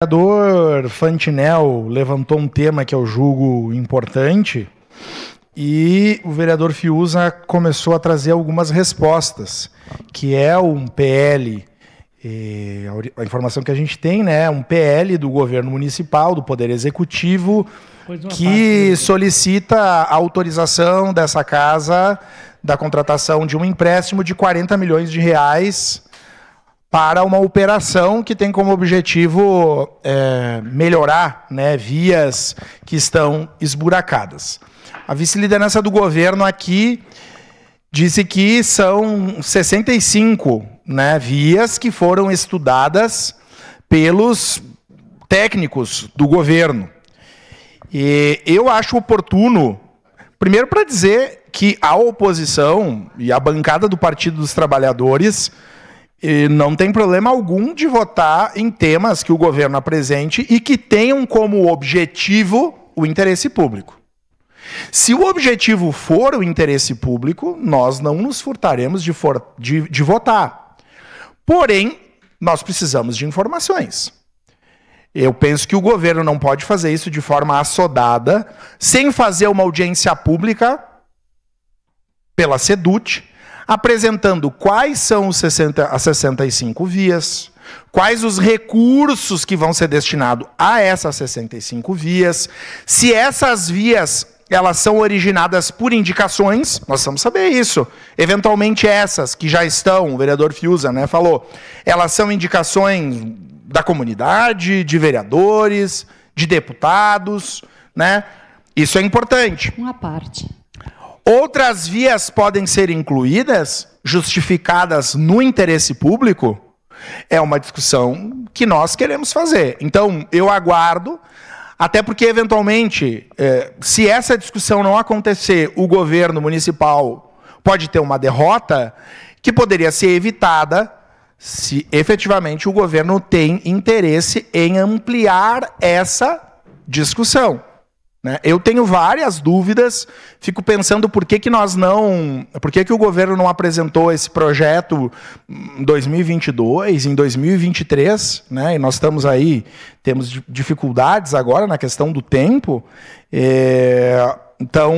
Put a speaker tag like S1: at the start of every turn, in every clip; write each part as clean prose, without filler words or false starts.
S1: O vereador Fantinel levantou um tema que eu julgo importante e o vereador Fiuza começou a trazer algumas respostas, que é um PL, a informação que a gente tem, né, um PL do governo municipal, do Poder Executivo, que solicita a autorização dessa casa da contratação de um empréstimo de 40 milhões de reais para uma operação que tem como objetivo melhorar, né, vias que estão esburacadas. A vice-liderança do governo aqui disse que são 65, né, vias que foram estudadas pelos técnicos do governo. E eu acho oportuno, primeiro, para dizer que a oposição e a bancada do Partido dos Trabalhadores não tem problema algum de votar em temas que o governo apresente e que tenham como objetivo o interesse público. Se o objetivo for o interesse público, nós não nos furtaremos de votar. Porém, nós precisamos de informações. Eu penso que o governo não pode fazer isso de forma assodada, sem fazer uma audiência pública pela SEDUT, apresentando quais são as 65 vias, quais os recursos que vão ser destinados a essas 65 vias, se essas vias elas são originadas por indicações, nós vamos saber isso. Eventualmente essas que já estão, o vereador Fiuza, né, falou, elas são indicações da comunidade, de vereadores, de deputados, né? Isso é importante.
S2: Uma parte.
S1: Outras vias podem ser incluídas, justificadas no interesse público, é uma discussão que nós queremos fazer. Então, eu aguardo, até porque, eventualmente, se essa discussão não acontecer, o governo municipal pode ter uma derrota que poderia ser evitada se efetivamente o governo tem interesse em ampliar essa discussão. Eu tenho várias dúvidas, fico pensando por que o governo não apresentou esse projeto em 2022, em 2023, né? E nós estamos aí, temos dificuldades agora na questão do tempo, então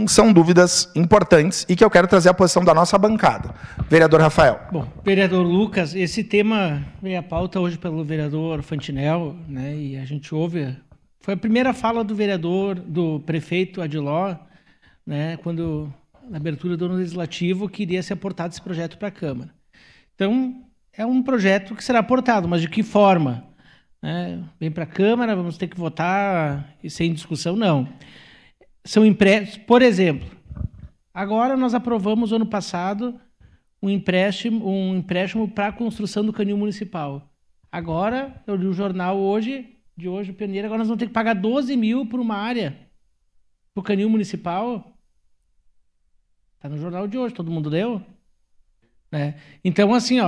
S1: são dúvidas importantes e que eu quero trazer a posição da nossa bancada. Vereador Rafael.
S3: Bom, vereador Lucas, esse tema veio à pauta hoje pelo vereador Fantinel, né? E a gente ouve... Foi a primeira fala do prefeito Adiló, né, quando, na abertura do ano legislativo, queria ser aportado esse projeto para a Câmara. Então, é um projeto que será aportado, mas de que forma? Vem para a Câmara, vamos ter que votar e sem discussão? Não. São empréstimos, por exemplo, agora nós aprovamos, ano passado, um empréstimo para a construção do canil municipal. Agora, eu li o jornal de hoje, o Pioneiro, agora nós vamos ter que pagar 12 mil por uma área, para o canil municipal. Está no jornal de hoje, todo mundo leu? Então, assim,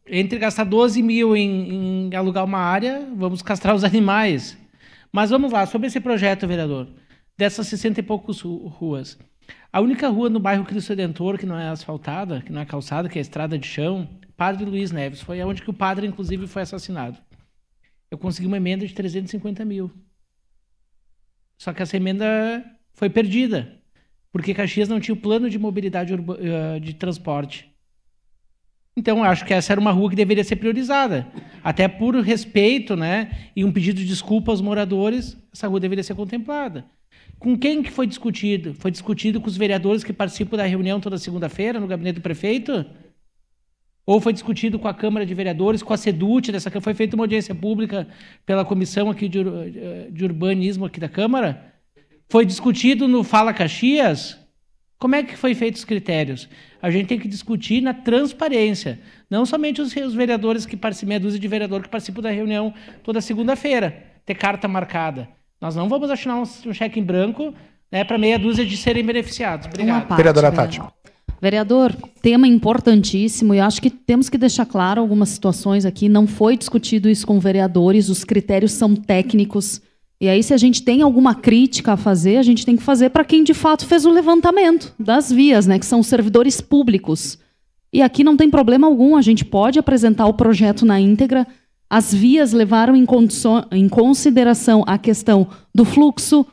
S3: entre gastar 12 mil em alugar uma área, vamos castrar os animais. Mas vamos lá, sobre esse projeto, vereador, dessas 60 e poucas ruas. A única rua no bairro Cristo Redentor que não é asfaltada, que não é calçada, que é estrada de chão, Padre Luiz Neves, foi onde que o padre, inclusive, foi assassinado. Eu consegui uma emenda de 350 mil. Só que essa emenda foi perdida, porque Caxias não tinha o plano de mobilidade de transporte. Então, eu acho que essa era uma rua que deveria ser priorizada. Até por respeito, né, e um pedido de desculpa aos moradores, essa rua deveria ser contemplada. Com quem que foi discutido? Foi discutido com os vereadores que participam da reunião toda segunda-feira no gabinete do prefeito? Ou foi discutido com a Câmara de Vereadores, com a SEDUT, foi feita uma audiência pública pela comissão aqui de urbanismo aqui da Câmara? Foi discutido no Fala Caxias? Como é que foi feitos os critérios? A gente tem que discutir na transparência, não somente os vereadores que participam, meia dúzia de vereadores que participam da reunião toda segunda-feira, ter carta marcada. Nós não vamos assinar um cheque em branco, né, para meia dúzia de serem beneficiados. Obrigado.
S1: Vereadora Tati.
S2: Vereador, tema importantíssimo e acho que temos que deixar claro algumas situações aqui. Não foi discutido isso com vereadores, os critérios são técnicos. E aí, se a gente tem alguma crítica a fazer, a gente tem que fazer para quem de fato fez o levantamento das vias, né, que são os servidores públicos. E aqui não tem problema algum, a gente pode apresentar o projeto na íntegra, As vias levaram em consideração a questão do fluxo,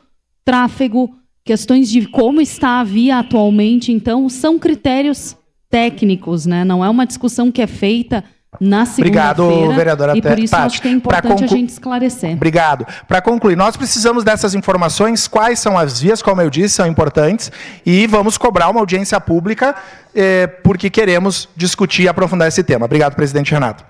S2: tráfego, questões de como está a via atualmente. Então, são critérios técnicos, né? Não é uma discussão que é feita na segunda-feira.
S1: Obrigado, vereadora.
S2: E por isso acho que é importante a gente esclarecer.
S1: Obrigado. Para concluir, nós precisamos dessas informações, quais são as vias, como eu disse, são importantes, e vamos cobrar uma audiência pública, porque queremos discutir e aprofundar esse tema. Obrigado, presidente Renato.